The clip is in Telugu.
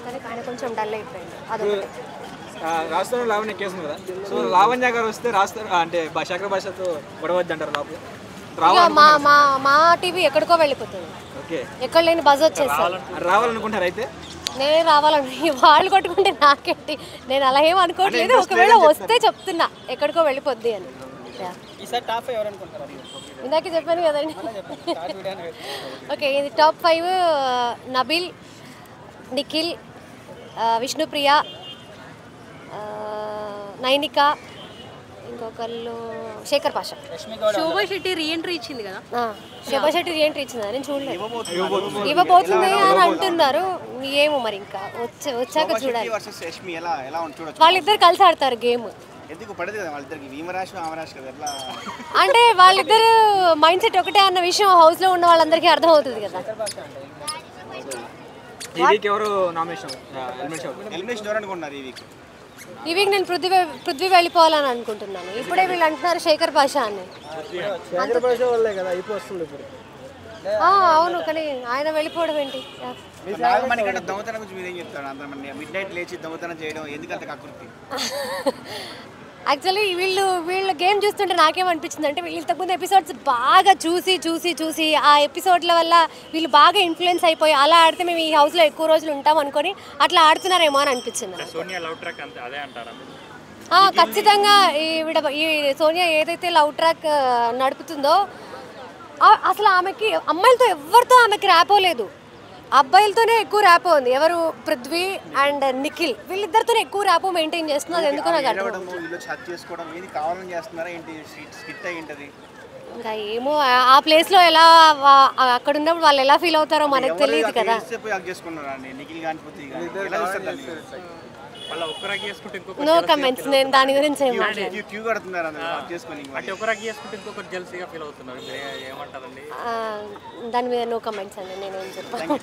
కానీ ఆయన కొంచెం డల్ అయిపోయింది అదొకటి. రాష్ట్రంలో లావణ్య కేసు ఉంది కదా, సో లావణ్య గారు వస్తే రాష్ట్రం అంటే శేఖర్ భాషతో గొడవద్దు అంటారు లోపల. ఇక మా టీవీ ఎక్కడికో వెళ్ళిపోతుంది. ఓకే, ఎక్కడ లేని బజ్ వచ్చేస్తారు. రావాలనుకుంటారు అయితే? నేనే రావాలని వాళ్ళు కొట్టుకుంటే నాకేంటి, నేను అలా ఏం అనుకోవట్లేదు. ఒకవేళ వస్తే చెప్తున్నా ఎక్కడికో వెళ్ళిపోద్ది అని. ఇందాకే చెప్పాను కదండి. ఓకే, ఇది టాప్ 5 నబిల్, నిఖిల్, విష్ణుప్రియ, నైనిక, ఇంకొకళ్ళు శేఖర్ పాషా. శోభా శెట్టి రీఎంట్రీ ఇచ్చింది కదా. శోభా శెట్టి రీఎంట్రీ ఇచ్చిందా? నేను చూడలేదు. ఇవ్వబోతుంది అని అంటున్నారు. ఏమో మరి ఇంకా వచ్చాక చూడాలి. వాళ్ళిద్దరు కలిసి ఆడతారు గేమ్. అంటే వాళ్ళిద్దరు మైండ్ సెట్ ఒకటే అన్న విషయం హౌస్ లో ఉన్న వాళ్ళందరికీ అర్థం అవుతుంది కదా. ఈ వీక్ నేను పృథ్వీ వెళ్ళిపోవాలని అనుకుంటున్నాను. ఇప్పుడే వీళ్ళు అంటున్నారు శేఖర్ భాషా అని. అవును, కానీ ఆయన వెళ్ళిపోవడం ఏంటి? యాక్చువల్లీ వీళ్ళు గేమ్ చూస్తుంటే నాకేమనిపించింది అంటే, వీళ్ళు ఇంతకుముందు ఎపిసోడ్స్ బాగా చూసి ఆ ఎపిసోడ్ల వల్ల వీళ్ళు బాగా ఇన్ఫ్లుయెన్స్ అయిపోయి అలా ఆడితే మేము ఈ హౌస్లో ఎక్కువ రోజులు ఉంటాం అనుకొని అట్లా ఆడుతున్నారేమో అని అనిపించింది. ఖచ్చితంగా ఈ సోనియా ఏదైతే లవ్ ట్రాక్ నడుపుతుందో అసలు ఆమెకి అమ్మాయిలతో ఎవరితో ఆమెకి ర్యాపోలేదు, అబ్బాయిలతోనే ఎక్కువ ర్యాపో ఉంది. ఎవరు? పృథ్వీ అండ్ నిఖిల్, వీళ్ళిద్దరితోనే ఎక్కువ ర్యాపో మెయింటైన్ చేస్తున్నారు. ఎందుకో నాకు ఇంకా ఏమో ఆ ప్లేస్ లో ఎలా అక్కడ ఉన్నప్పుడు వాళ్ళు ఎలా ఫీల్ అవుతారో మనకు తెలియదు కదా. నో కమెంట్స్, నేను దాని గురించి ఏం దాని మీద నో కమెంట్స్ అండి, నేనేం చెప్పాను.